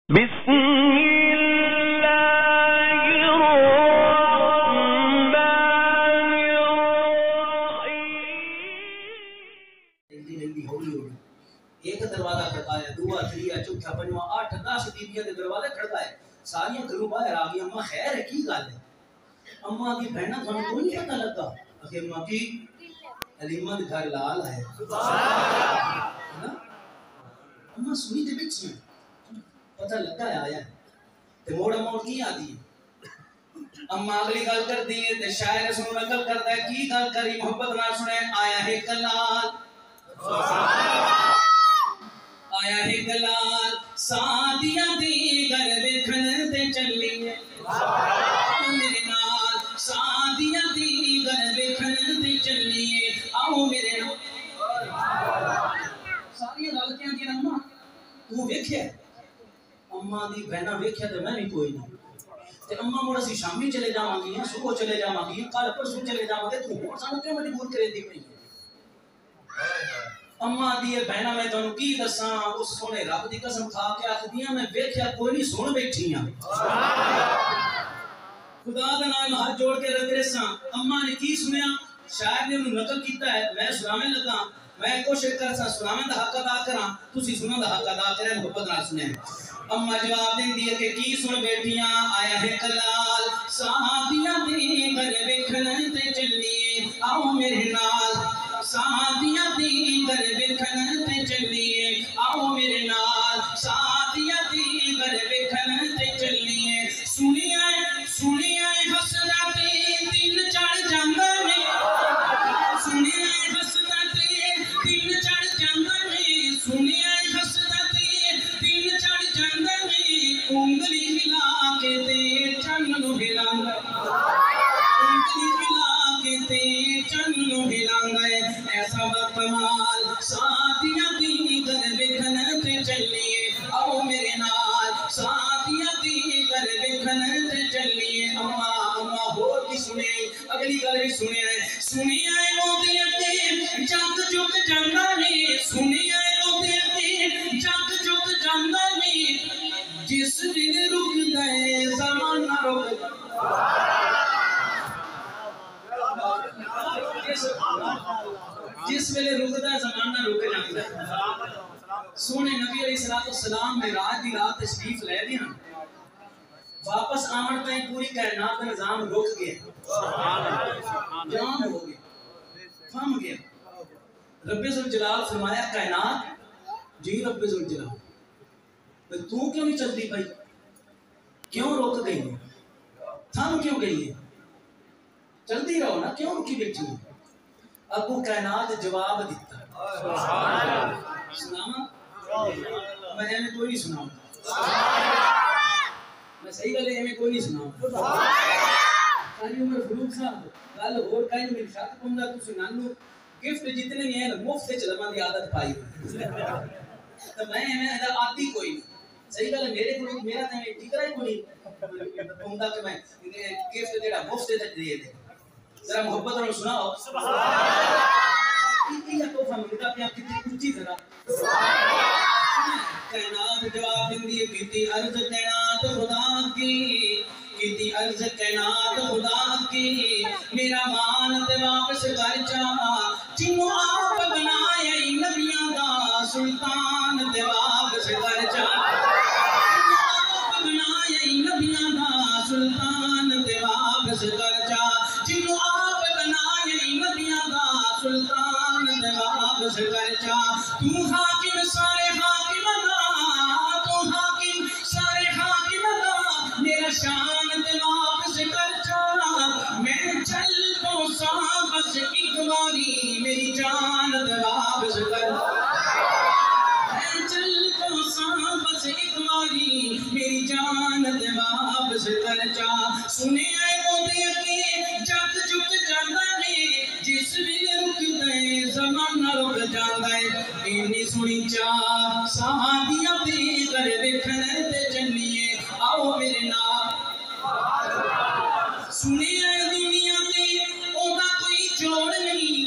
بسم اللہ الرحمن الرحیم۔ ایک دروازہ کھڑکایا، دوسرا، تیسرا، چوتھا، پنجواں، 8 10 بیبیاں دے دروازے کھڑکائے، ساریاں گھروں باہر آ گئی۔ اماں خیر ہے کی گل ہے؟ اماں دی بہناں تھانوں کوئی نہیں پتہ لگا کہ اماں کی علیمہ دے گھر لال ہے۔ اماں سنی تے بیٹھی ہیں، پتہ لگا ہے آیا ہے تے موڑ کی آدھی ہے۔ اماں اگلی گل کر دی ہے تے شاعر سنو نقل کرتا ہے کی گل کری، محبت نہ سنے، آیا ہے کلال، آیا ہے کلال، سادیاں دی گل ویکھن تے چلی ہے میرے نال، سادیاں دی گل ویکھن تے چلی ہے، آؤ میرے نال۔ ساری گل کیا کہ اماں تو ویکھیا؟ اماں دی بہنا ویکھیا تے میں بھی کوئی نہیں تے اماں مڑ اسی شامی چلے جاواں گی، صبح چلے جاواں گی، کل پرسوں چلے جاواں گے، تو ہن سانوں کیوں مجبور کرے دی پئی؟ اماں دی بہنا میں تانوں کی دساں، اس سونے رب دی قسم کھا کے آکھدیاں میں ویکھیا کوئی نہیں، سن بیٹھی ہاں۔ خدا دا نام ہاتھ جوڑ کے رکھ رساں، اماں نے کی سنیا؟ شاعر نے انہوں نقل کیتا ہے، میں سناویں لگا، میں کوشش کرساں سناویں دا حق ادا کراں، تسی سنن دا حق ادا کریں، محبت نال سنیں۔ اماں جواب دیندی ہے کہ کی سن بیٹھیاں، آیا ہے کلال، سادیاں دی گل ویکھن تے چلیے، آؤ میرے نال، سادیاں دی گل ویکھن تے چلیے، آؤ میرے نال، سادیاں دی گل ویکھن تے چلیے، سنیا حسنا تے دل چڑھ جاندا میں، سنیا حسنا تے دل چڑھ جاندا میں، سنیا حسنا تے دل چڑھ جاندا میں، انگلی ہلا کے تے چن نو ہلاندا، انگلی ہلا کے تے چن نو ہلاندا، ایسا کمال، سادیاں دی گل ویکھن تے چلیے، آؤ میرے نال، سادیاں دی گل ویکھن تے چلیے۔ اماں ہور کی سنے، اگلی گل بھی سنیا ہے، سنیا ہے اودے اگے جگ جگ جاندا نے، سنیا ہے اودے اگے جگ جگ جاندا نے، جس دن رکدا ہے زمانہ رکدا، جس ویلے رکدا ہے زمانہ رک جاندا ہے۔ سونے نبی علیہ السلام معراج دی رات تشریف لے گئے ہیں، واپس آمن تائیں پوری کائنات کا نظام رک گیا، جام ہو گیا، تھم گیا۔ رب ذوالجلال فرمایا کائنات، جی رب ذوالجلال، تو کیوں نہیں چلتی بھائی؟ کیوں رک گئی ہے؟ تھم کیوں گئی ہے؟ چلتی رہو نا، کیوں رکی بیٹھی ہے؟ ابو کائنات جواب دیتا، سناما میں ہمیں کوئی نہیں سناؤں، میں صحیح گل ہے ہمیں کوئی نہیں سناؤں۔ ساری عمر فروغ صاحب گل اور کہیں میری شک پوندا تسی نانو گفٹ جتنے بھی ہیں مفت چلواں دی عادت پائی تو میں ہمیں عادی کوئی نہیں، صحیح گل ہے میرے کو میرا تے ٹھیکرا ہی کوئی پوندا کہ میں گفٹ جڑا مفت تے دے دے، ذرا محبت نال سناؤ سبحان اللہ۔ یہ تحفہ ملتا پیا کتنی اونچی ذرا کائنات جواب دیندی ہے، کیتی عرض کائنات خدا کی، کیتی عرض کائنات خدا کی، میرا مان تے واپس کر جا، جنوں آپ بنایا نبیاں دا سلطان تے واپس کر جا، آپ بنایا نبیاں دا سلطان تے واپس کر جا، جنوں آپ بنایا نبیاں دا سلطان تے واپس کر جا، تو حاکم سارے حاکم دا، تو حاکم سارے حاکم دا، میرا شان تے واپس کر جا، میں چل تو سا بس ایک باری میری جان تے واپس کر جا، میں چل تو سا بس ایک باری میری جان تے واپس کر جا، سنے آئے اودے اگے جگ جگ جاندا نے، جس ویلے رکدا ہے زمانہ رک جاندا ہے، اینی سنی چاہ سادیاں دی گل ویکھن تے چلیے، آؤ میرے نال، سنیا ہے دنیا تے اودا کوئی جوڑ نہیں،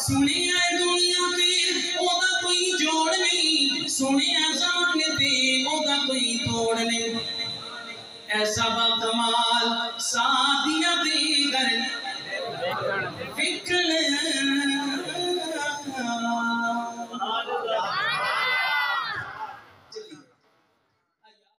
سنیا ہے دنیا تے اودا کوئی جوڑ نہیں، سنیا زمانے کیسا با کمال سادیاں دیگر فکر